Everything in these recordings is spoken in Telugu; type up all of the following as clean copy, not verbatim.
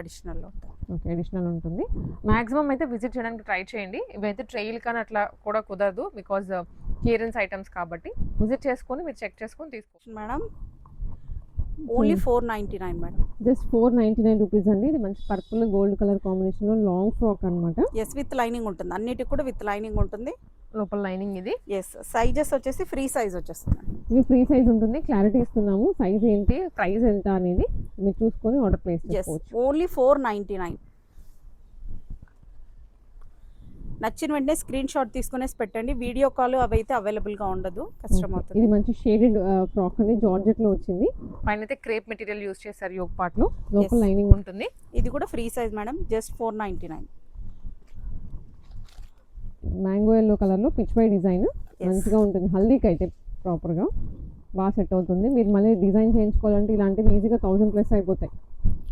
అడిషనల్ ఉంటుంది. ఓకే, అడిషనల్ ఉంటుంది. మాక్సిమం అయితే విజిట్ చేయడానికి ట్రై చేయండి. ఇవైతే ట్రైల్ కానీ అట్లా కూడా కుదరదు, బికాజ్ క్లియరెన్స్ ఐటమ్స్ కాబట్టి. విజిట్ చేసుకొని మీరు చెక్ చేసుకొని తీసుకోవచ్చు madam. Only 499 madam. Just 499 rupees అండి. ఇది మంచి పర్పుల్ గోల్డ్ కలర్ కాంబినేషన్లో లాంగ్ ఫ్రాక్ అనమాట. ఎస్, విత్ లైనింగ్ ఉంటుంది. అన్నిటికి కూడా విత్ లైనింగ్ ఉంటుంది. లోపల లైనింగ్ ఇది. ఎస్, సైజెస్ వచ్చేసి ఫ్రీ సైజ్ వచ్చేస్తుంది. ఇది ఫ్రీ సైజ్ ఉంటుంది. క్లారిటీ ఇస్తున్నాము, సైజ్ ఏంటి, ప్రైస్ ఎంత అనేది మీరు చూసుకొని ఆర్డర్ ప్లేస్ చేసుకోవచ్చు. ఓన్లీ 499. నచ్చిన వెంటనే స్క్రీన్ షాట్ తీసుకునేసి పెట్టండి. వీడియో కాల్ అవి అయితే అవైలబుల్గా ఉండదు, కష్టం అవుతుంది. ఇది మంచి షేడెడ్ ఫ్రాక్ అనేది జార్జెట్ లో వచ్చింది. పైన అయితే క్రేప్ మెటీరియల్ యూస్ చేశారు యోగ్ పార్ట్ లో. లోపల లైనింగ్ ఉంటుంది. ఇది కూడా free size madam, just 499. Mango yellow colour లో పిచ్ వై డిజైన్ మంచిగా ఉంటుంది. హల్దీకి అయితే ప్రాపర్ గా బాగా సెట్ అవుతుంది. మీరు మళ్ళీ డిజైన్ చేయించుకోవాలంటే ఇలాంటివి ఈజీగా 1000+ అయిపోతాయి.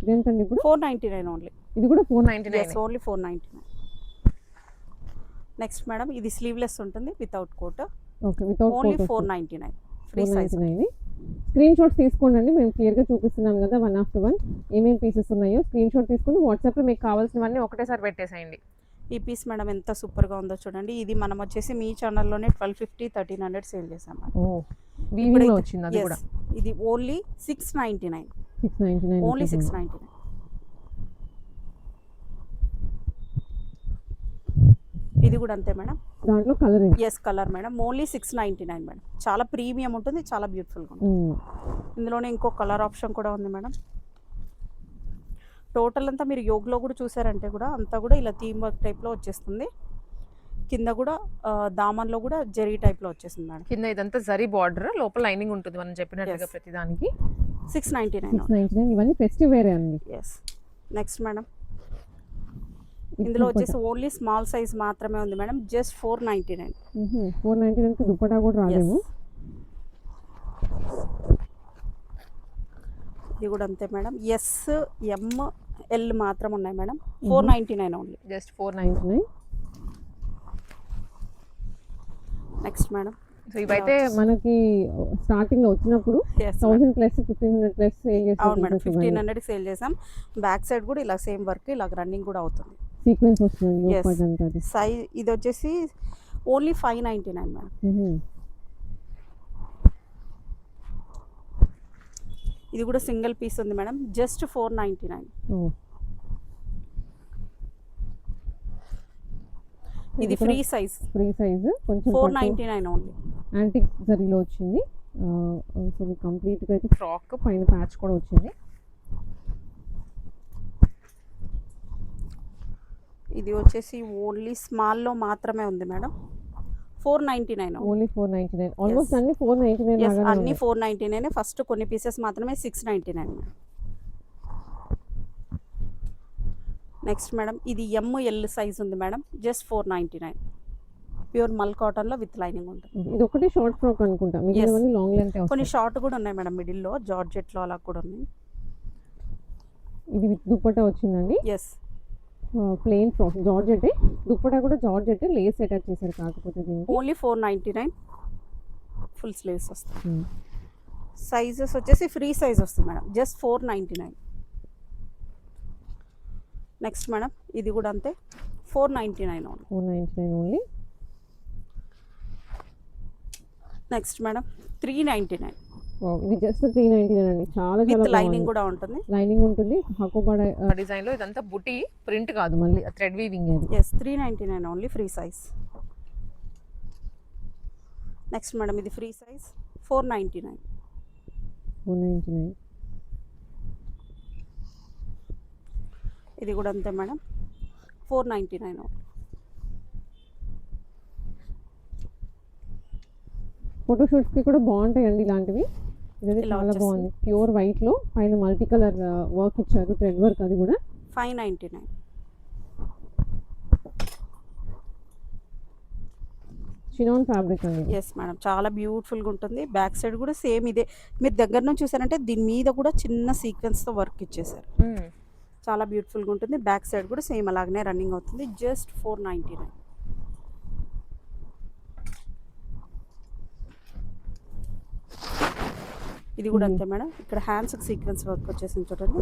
ఇదేంటండి ఇప్పుడు 499 ఓన్లీ. ఇది కూడా 499. ఓన్లీ 499. నెక్స్ట్ మేడం, ఇది స్లీవ్లెస్ ఉంటుంది without coat. Okay, without only 499 free size. Screenshots తీసుకోండి. మేము క్లియర్గా చూపిస్తున్నాం కదా, 1 after 1 ఏమేమి పీసెస్ ఉన్నాయో స్క్రీన్ షాట్ తీసుకుని వాట్సాప్లో మీకు కావాల్సినవన్నీ ఒకటేసారి పెట్టేసేయండి. ఈ పీస్ మేడం ఎంత సూపర్గా ఉందో చూడండి. ఇది మనం వచ్చేసి మీ ఛానల్లోనే 1250, 1300 సేల్ చేసాం. ఇది ఓన్లీ 699. ఓన్లీ 699. ఇది కూడా అంతే మేడం. దాంట్లో colour colour madam. Only 699 madam. చాలా ప్రీమియం ఉంటుంది, చాలా బ్యూటిఫుల్గా ఉంటుంది. ఇందులోనే ఇంకో కలర్ ఆప్షన్ కూడా ఉంది మేడం. టోటల్ అంతా మీరు యోగ్లో కూడా చూసారంటే కూడా అంతా కూడా ఇలా థీమ్ వర్క్ టైప్లో వచ్చేస్తుంది. కింద కూడా దామన్లో కూడా జరీ టైప్లో వచ్చేస్తుంది మేడం. కింద ఇదంతా జరీ బార్డర్, లోపల లైనింగ్ ఉంటుంది మనం చెప్పినట్టుగా ప్రతి దానికి. 699. ఇవన్నీ ఫెస్టివ్ వేరే అండి. ఎస్. నెక్స్ట్ మేడం, ఇందులో వచ్చేసి ఓన్లీ స్మాల్ సైజ్ మాత్రమే ఉంది మేడం, జస్ట్ 499. 499 దుపట్టా కూడా రాదేమో. ఇది కూడా అంతే మేడం. ఎస్, ఎం, ఎల్ మాత్రం ఉన్నాయి madam. 499 only, just 499. Next madam, so ఇవైతే మనకి స్టార్టింగ్ లో వచ్చినప్పుడు 1000+, 1500+ సేల్ చేసాం. అవును మేడం, 1500 సేల్ చేసాం. బ్యాక్ సైడ్ కూడా ఇలా సేమ్ వర్క్ ఇలా రన్నింగ్ కూడా అవుతుంది. సీక్వెన్స్ వస్తుంది. సైజ్ ఇది వచ్చేసి ఓన్లీ 599 మేడం. ఇది కూడా సింగిల్ పీస్ ఉంది మేడం, జస్ట్ 499. ఇది ఫ్రీ సైజ్ కొంచెం 499 ఓన్లీ. యాంటిక్ జరీలో వచ్చింది. సో కంప్లీట్గా అయితే ఫ్రాక్ పైన ప్యాచ్ కూడా వచ్చింది. ఇది వచ్చేసి ఓన్లీ స్మాల్లో మాత్రమే ఉంది మేడం, 499. ఓన్లీ 499. ఆల్మోస్ట్ అన్ని 499. అన్ని 499. ఫస్ట్ కొన్ని పీసెస్ మాత్రమే 699 మేడం. నెక్స్ట్ మేడం, ఇది ML సైజ్ ఉంది మేడం, జస్ట్ 499. ప్యూర్ మల్ కాటన్లో విత్ లైనింగ్ ఉంటుంది. ఇది ఒకటి షార్ట్ ఫ్రాక్ అనుకుంటా, మిగిలినవన్నీ లాంగ్ లెంత్. కొన్ని షార్ట్ కూడా ఉన్నాయి మేడం, మిడిల్లో జార్జెట్లో అలా కూడా ఉన్నాయి. ఇది విత్ దుపట్టా వచ్చిందండి. Yes, plain frock georgette, dupatta కూడా జార్జెట్, లేస్ అటాచ్ చేశారు. కాకపోతే ఓన్లీ 499 ఫుల్ స్లీవ్స్ వస్తాయి. సైజెస్ వచ్చేసి ఫ్రీ సైజ్ వస్తుంది మేడం, జస్ట్ 499. నెక్స్ట్ మేడం, ఇది కూడా అంతే 499 ఓన్లీ. Next madam, 399. ఇది జస్ట్ 399 అండి. చాలా విత్ లైనింగ్ కూడా ఉంటుంది. లైనింగ్ ఉంటుంది. హకోబా డిజైన్ లో ఇదంతా బుటీ ప్రింట్ కాదు, మళ్ళీ థ్రెడ్ వీవింగ్ అది. Yes, 399 only, free size. Next madam, ఇది ఫ్రీ సైజ్ 499. ఇది కూడా అంతే మేడం, 499. ఫోటోషూట్స్ కి కూడా బాగుంటాయండి ఇలాంటివి. ఇది చాలా బాగుంది. ప్యూర్ వైట్ లో పైన మల్టీ కలర్ వర్క్ ఇచ్చారు, థ్రెడ్ వర్క్. అది కూడా 599. చినాన్ ఫ్యాబ్రిక్ అండి. ఎస్ మేడం, చాలా బ్యూటిఫుల్గా ఉంటుంది. బ్యాక్ సైడ్ కూడా సేమ్ ఇదే. మీరు దగ్గర నుంచి చూసారంటే దీని మీద కూడా చిన్న సీక్వెన్స్తో వర్క్ ఇచ్చేసారు. చాలా బ్యూటిఫుల్గా ఉంటుంది. బ్యాక్ సైడ్ కూడా సేమ్ అలాగనే రన్నింగ్ అవుతుంది, జస్ట్ 499. ఇది కూడా అంతే మేడం. ఇక్కడ హ్యాండ్స్కి సీక్వెన్స్ వర్క్ వచ్చేసింది చూడండి.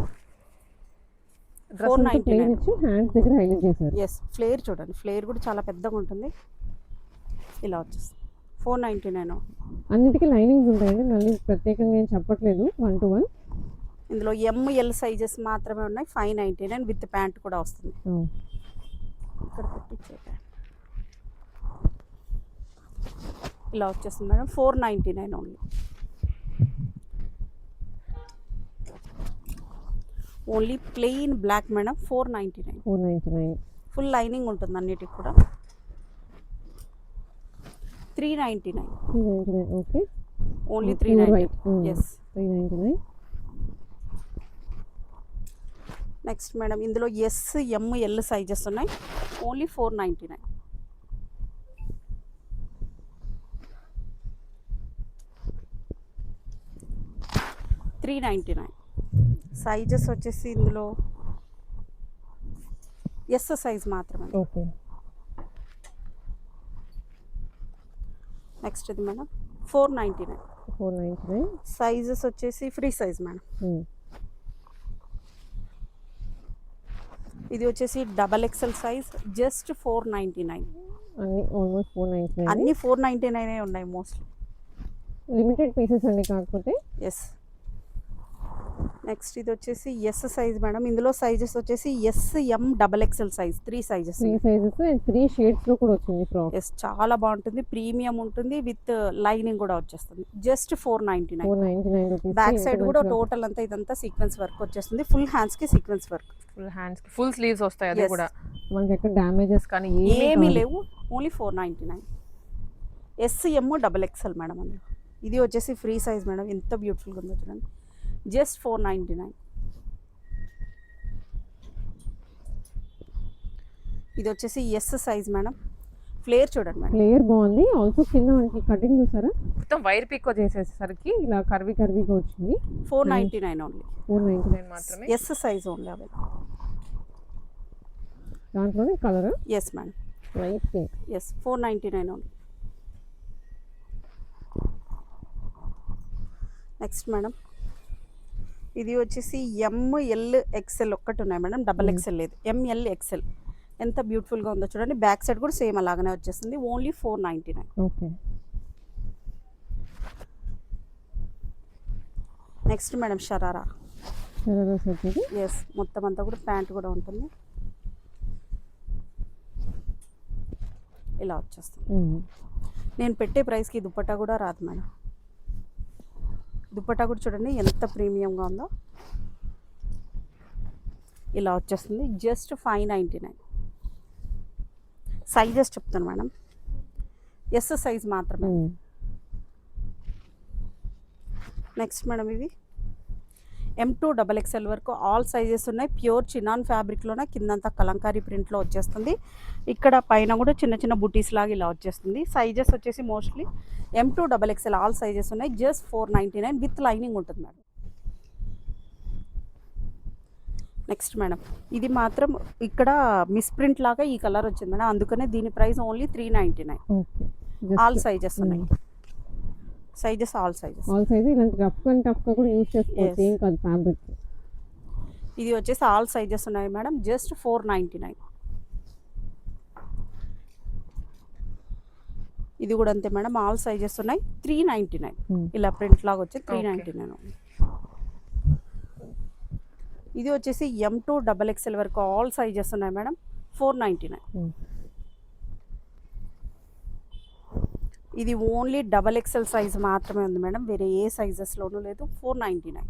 డ్రెస్ అంతా 499. ప్లేన్ ఇచ్చి హ్యాండ్స్ దగ్గర హైలైట్ చేశారు. ఎస్, ఫ్లేర్ చూడండి, ఫ్లేర్ కూడా చాలా పెద్దగా ఉంటుంది. ఇలా వచ్చేస్తుంది 499. అన్నిటికీ లైనింగ్స్ ఉంటాయండి, మళ్ళీ ప్రత్యేకంగా ఏం చెప్పట్లేదు 1 to 1. ఇందులో ఎంఎల్ సైజెస్ మాత్రమే ఉన్నాయి. 599 విత్ ప్యాంట్ కూడా వస్తుంది. ఇక్కడ పెట్టించే ప్యాంట్ ఇలా వచ్చేస్తుంది madam. 499 only. Only plain black madam. 499. 499. Full lining ఉంటుంది అన్నిటికి కూడా. 399. 399. Okay, only pure 399. White. Yes. 399. Next madam ఇందులో ఎస్ ఎంఎల్ సైజెస్ ఉన్నాయి. ఓన్లీ 499. 399. సైజెస్ వచ్చేసి ఇందులో ఎస్ సైజ్ మాత్రమే. ఓకే. నెక్స్ట్ ఇది మేడం 499. 499. సైజెస్ వచ్చేసి ఫ్రీ సైజ్ మేడం. ఇది వచ్చేసి డబల్ ఎక్సెల్ సైజ్, జస్ట్ 499. అన్ని ఆల్మోస్ట్ 499. అన్ని 499 ఉన్నాయి మోస్ట్లీ. లిమిటెడ్ పీసెస్ అండి కాకపోతే. ఎస్. నెక్స్ట్ ఇది వచ్చేసి ఎస్ సైజ్ మేడం. ఇందులో సైజెస్ వచ్చేసి S M double XL size, 3 sizes. 3 sizes and 3 shades లో కూడా వచ్చింది ఫ్రాక్. ఎస్, చాలా బాగుంటుంది. ప్రీమియం ఉంటుంది విత్ లైనింగ్ కూడా వచ్చేస్తుంది. జస్ట్ 499. 499 రూపీస్. బ్యాక్ సైడ్ కూడా టోటల్ అంతా ఇదంతా సీక్వెన్స్ వర్క్ వచ్చేస్తుంది. ఫుల్ హ్యాండ్స్ కి సీక్వెన్స్ వర్క్, ఫుల్ హ్యాండ్స్ కి ఫుల్ స్లీవ్స్ వస్తాయి. అది Yes. కూడా మనకి ఎక్కడ డ్యామేజెస్ కానీ ఏమీ లేవు. Only 499. S M double XL madam. అందులో ఇది వచ్చేసి ఫ్రీ సైజ్ మేడం. ఎంత బ్యూటిఫుల్గా ఉందో చూడండి. జస్ట్ 499. ఇది వచ్చేసి ఎస్ సైజ్ మేడం. ఫ్లేర్ చూడండి మేడం. ఫ్లేయర్ బాగుంది. ఆల్సో కింద మనకి కటింగ్ చూసారా, మొత్తం వైర్ పికో చేసేసరికి ఇలా కర్వీగా వచ్చింది. 499 ఓన్లీ. 499 మాత్రమే. ఎస్ సైజ్ ఓన్లీ అవే. దాంట్లోనే colour yes madam. Light pink. Yes, 499 only. Next madam ఇది వచ్చేసి ఎంఎల్ ఎక్సెల్ ఒక్కటి ఉన్నాయి మేడం. డబల్ ఎక్సెల్ లేదు. ఎంఎల్ ఎక్సెల్ ఎంత బ్యూటిఫుల్గా ఉందో చూడండి. బ్యాక్ సైడ్ కూడా సేమ్ అలాగనే వచ్చేస్తుంది. Only 499. Okay. Next madam sharara. వచ్చేది. ఎస్, మొత్తం అంతా కూడా ప్యాంట్ కూడా ఉంటుంది. ఇలా వచ్చేస్తుంది. నేను పెట్టే ప్రైస్కి దుప్పట్టా కూడా రాదు మేడం. దుప్పట్టా కూడా చూడండి ఎంత ప్రీమియంగా ఉందో. ఇలా వచ్చేస్తుంది. జస్ట్ 599. సైజెస్ చెప్తాను మేడం. ఎస్ సైజ్ మాత్రమే. నెక్స్ట్ మేడం ఇవి M2 డబల్ ఎక్స్ఎల్ వరకు ఆల్ సైజెస్ ఉన్నాయి. ప్యూర్ చినాన్ ఫ్యాబ్రిక్లోనే కిందంతా కలంకారీ ప్రింట్లో వచ్చేస్తుంది. ఇక్కడ పైన కూడా చిన్న చిన్న బుటీస్ లాగా ఇలా వచ్చేస్తుంది. సైజెస్ వచ్చేసి mostly M2 double XL all sizes ఉన్నాయి. జస్ట్ 499 విత్ లైనింగ్ ఉంటుంది మేడం. నెక్స్ట్ మేడం ఇది మాత్రం ఇక్కడ మిస్ప్రింట్ లాగా ఈ కలర్ వచ్చింది మేడం. అందుకనే దీని price only 399. Okay. All sizes ఉన్నాయి. Sizes all sizes. All size ఇలాంటి రఫ్ అండ్ టఫ్ గా కూడా యూస్ చేసుకోవచ్చు. ఏం కాదు ఫ్యాబ్రిక్. ఇది వచ్చేసి ఆల్ సైజెస్ ఉన్నాయి మేడం. జస్ట్ 499. ఇది కూడా అంతే మేడం. ఆల్ సైజెస్ ఉన్నాయి. 399. ఇలా ప్రింట్ లాగా వచ్చి 399. ఇది వచ్చేసి M2 డబల్ ఎక్స్ఎల్ వరకు ఆల్ సైజెస్ ఉన్నాయి మేడం. 499. ఇది ఓన్లీ డబల్ ఎక్స్ఎల్ సైజ్ మాత్రమే ఉంది మేడం. వేరే ఏ సైజెస్లోనూ లేదు. 499.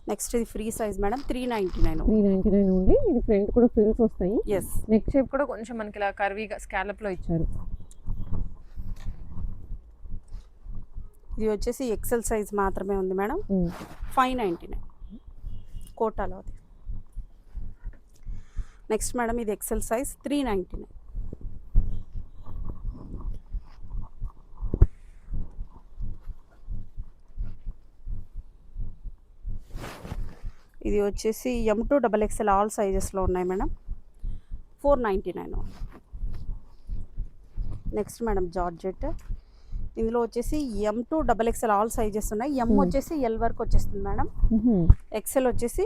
నెక్స్ట్ ఇది ఫ్రీ సైజ్ మేడం. 399. 399 ఓన్లీ. ఇది ఫ్రంట్ కూడా ఫ్రిల్స్ వస్తాయి. ఎస్. నెక్ షేప్ కూడా కొంచెం మనకి ఇలా కర్వీగా స్కాలప్ లో ఇచ్చారు. ఇది వచ్చేసి ఎక్సెల్ సైజ్ మాత్రమే ఉంది మేడం. 599 కోటాలో అది. నెక్స్ట్ మేడం ఇది ఎక్సెల్ సైజ్ 399. ఇది వచ్చేసి M2 డబల్ ఎక్స్ఎల్ ఆల్ సైజెస్లో ఉన్నాయి మేడం. 499. Next madam georgette. ఇందులో వచ్చేసి M to double XL all sizes ఉన్నాయి. ఎం వచ్చేసి ఎల్ వరకు వచ్చేస్తుంది మేడం. ఎక్సెల్ వచ్చేసి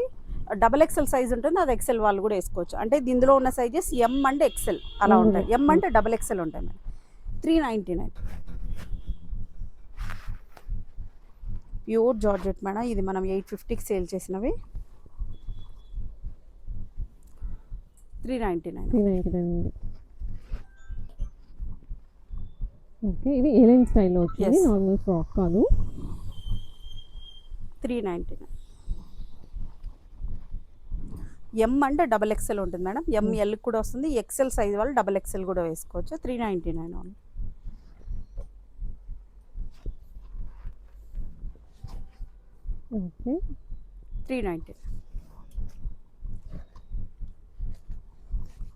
డబల్ ఎక్సెల్ సైజ్ ఉంటుంది, అది ఎక్సెల్ వాళ్ళు కూడా వేసుకోవచ్చు. అంటే ఇందులో ఉన్న సైజెస్ ఎం అండ్ ఎక్సెల్ అలా ఉంటాయి. ఎం అంటే డబల్ ఎక్సెల్ ఉంటాయి మేడం. 399 pure georgette madam. ఇది మనం 850కి సేల్ చేసినవి. 399 ఓకే. ఇది ఏలైన్ స్టైల్లో వచ్చింది, నార్మల్ ఫ్రాక్ కాదు. 399 ఎం అంటే డబల్ ఎక్సెల్ ఉంటుంది మేడం. ఎంఎల్ కూడా వస్తుంది, ఎక్సెల్ సైజ్ వాళ్ళు డబల్ ఎక్సెల్ కూడా వేసుకోవచ్చు. 399 only. Okay. 399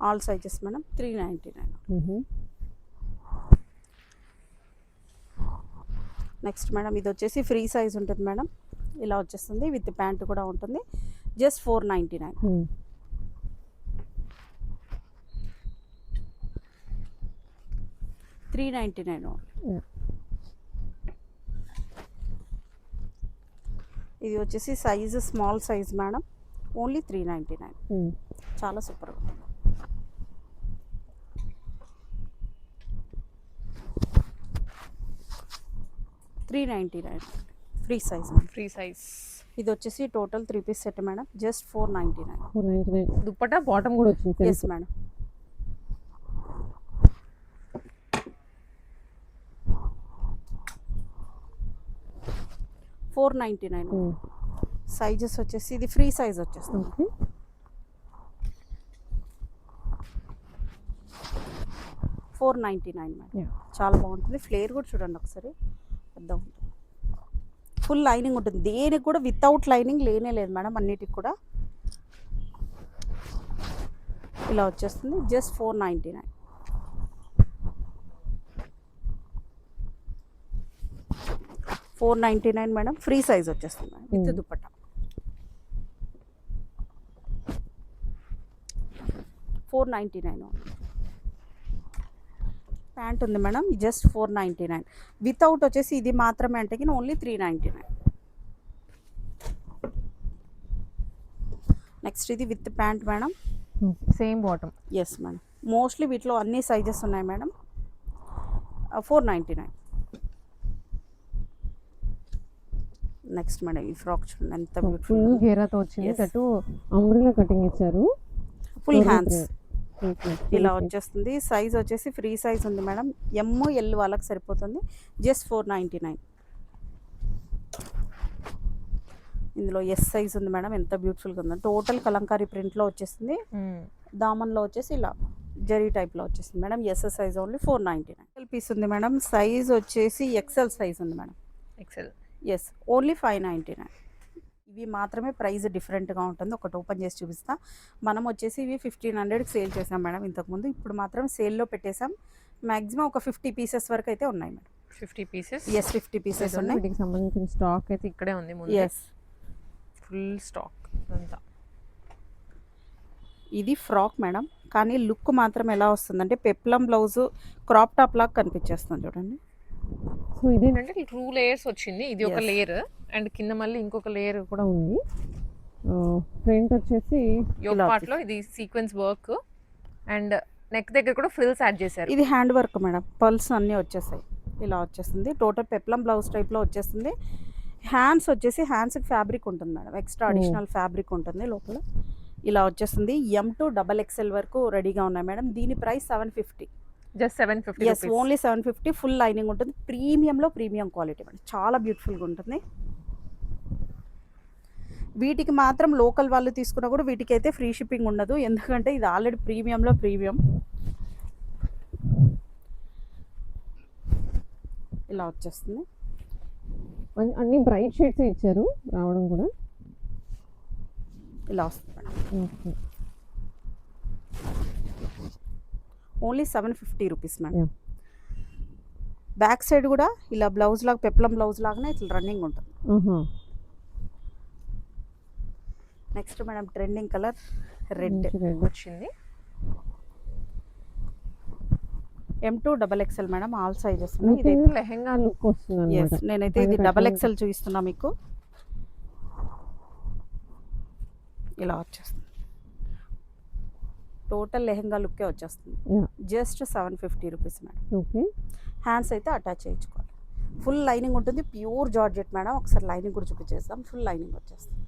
all sizes madam. 399. Next madam ఇది వచ్చేసి ఫ్రీ సైజ్ ఉంటుంది మేడం. ఇలా వచ్చేస్తుంది, విత్ ప్యాంట్ కూడా ఉంటుంది. జస్ట్ 499. $399 ఇది వచ్చేసి size small size madam. Only 399. చాలా సూపర్గా ఉంది. $399 ఫ్రీ సైజ్. Free size. ఇది వచ్చేసి total 3 piece set madam. Just 499. Dupatta bottom కూడా వచ్చింది. Yes madam. $499. సైజెస్ వచ్చేసి ఇది ఫ్రీ సైజ్ వచ్చేస్తుంది. $499 మేడం. చాలా బాగుంటుంది. ఫ్లేర్ కూడా చూడండి ఒకసారి, పెద్ద ఉంటుంది. ఫుల్ లైనింగ్ ఉంటుంది. దేనికి కూడా వితౌట్ లైనింగ్ లేనే లేదు మేడం. అన్నిటికి కూడా ఇలా వచ్చేస్తుంది. జస్ట్ 499. $499 మేడం. ఫ్రీ సైజ్ వచ్చేస్తుంది మేడం, విత్ దుపట్టా. 499. ప్యాంట్ ఉంది మేడం. జస్ట్ 499. వితౌట్ వచ్చేసి ఇది మాత్రమే అంటే ఓన్లీ 399. నెక్స్ట్ ఇది with pant madam. Same bottom. Yes madam. Mostly వీటిలో అన్ని సైజెస్ ఉన్నాయి మేడం. 499. నెక్స్ట్ మేడం ఈ ఫ్రాక్ చూడండి ఎంత బ్యూటిఫుల్. ఫుల్ గేరాతో వచ్చింది, దట్టు అంబ్రెల్లా కటింగ్ ఇచ్చారు. ఫుల్ హ్యాండ్స్ ఇలా వచ్చేస్తుంది. సైజ్ వచ్చేసి ఫ్రీ సైజ్ ఉంది మేడం. ఎమ్ ఎల్ వాళ్ళకి సరిపోతుంది. జస్ట్ 499. ఇందులో ఎస్ సైజ్ ఉంది మేడం. ఎంత బ్యూటిఫుల్గా ఉందో. టోటల్ కలంకారీ ప్రింట్లో వచ్చేస్తుంది. దామన్లో వచ్చేసి ఇలా జరీ టైప్లో వచ్చేసింది madam. S size only 499. Piece ఉంది మేడం. సైజ్ వచ్చేసి ఎక్సెల్ సైజ్ ఉంది మేడం. ఎక్సెల్. Yes only 599. ఇవి మాత్రమే ప్రైస్ డిఫరెంట్గా ఉంటుంది. ఒకటి ఓపెన్ చేసి చూపిస్తా. మనం వచ్చేసి ఇవి 1500కి సేల్ చేసాం మేడం ఇంతకుముందు. ఇప్పుడు మాత్రం సేల్లో పెట్టేసాం. మ్యాక్సిమం ఒక 50 పీసెస్ వరకు అయితే ఉన్నాయి మేడం. 50 పీసెస్. ఎస్ 50 పీసెస్ ఉన్నాయి. వీటికి సంబంధించిన స్టాక్ అయితే ఇక్కడే ఉంది ముందు. ఎస్ ఫుల్ స్టాక్ అంతా. ఇది ఫ్రాక్ మేడం, కానీ లుక్ మాత్రం ఎలా వస్తుందంటే పెప్లం బ్లౌజ్ క్రాప్ టాప్ లాగా కనిపించేస్తుంది చూడండి. సో ఇదేంటంటే అంటే 2 లేయర్స్ వచ్చింది. ఇది ఒక లేయర్ అండ్ కింద మళ్ళీ ఇంకొక లేయర్ కూడా ఉంది. ఫ్రంట్ వచ్చేసి యోక్ పార్ట్ లో ఇది సీక్వెన్స్ వర్క్ అండ్ నెక్ దగ్గర కూడా ఫ్రిల్స్ యాడ్ చేశారు. ఇది హ్యాండ్ వర్క్ మేడం. పల్స్ అన్నీ వచ్చేసాయి. ఇలా వచ్చేస్తుంది. టోటల్ పెప్లం బ్లౌజ్ టైప్లో వచ్చేస్తుంది. హ్యాండ్స్ వచ్చేసి హ్యాండ్స్కి ఫ్యాబ్రిక్ ఉంటుంది మేడం. ఎక్స్ట్రా అడిషనల్ ఫ్యాబ్రిక్ ఉంటుంది లోపల. ఇలా వచ్చేస్తుంది. ఎం టు డబల్ ఎక్స్ఎల్ వరకు రెడీగా ఉన్నాయి మేడం. దీని price 750. Just 750. Yes only 750. Full lining ఉంటుంది. ప్రీమియంలో ప్రీమియం క్వాలిటీ మేడం. చాలా బ్యూటిఫుల్గా ఉంటుంది. వీటికి మాత్రం లోకల్ వాళ్ళు తీసుకున్నా కూడా వీటికి అయితే ఫ్రీ షిప్పింగ్ ఉండదు, ఎందుకంటే ఇది ఆల్రెడీ ప్రీమియంలో ప్రీమియం. ఇలా వచ్చేస్తుంది. అన్ని బ్రైట్ షేడ్స్ ఇచ్చారు రావడం కూడా. ఇలా వస్తుంది only 750 rupees madam. Back side కూడా ఇలా బ్లౌజ్ లాగా పెప్లం బ్లౌజ్ లాగానే ఇట్లా రన్నింగ్ ఉంటుంది. Next madam trending colour red వచ్చింది. M2 XXL madam, all sizes ఉన్నాయి. ఇది లుకింగ్ లెహెంగా లుక్ వస్తుంది ఎస్, అనమాట. నేనైతే ఇది XXL చూపిస్తున్నా మీకు. ఇలా వచ్చేస్తుంది, టోటల్ లెహెంగా లుక్కే వచ్చేస్తుంది. Just 750 rupees madam. Okay, hands అయితే అటాచ్ చేయించుకోవాలి. ఫుల్ లైనింగ్ ఉంటుంది, ప్యూర్ జార్జెట్ మేడం. ఒకసారి లైనింగ్ కూడా చూపించేస్తాం. ఫుల్ లైనింగ్ వచ్చేస్తుంది.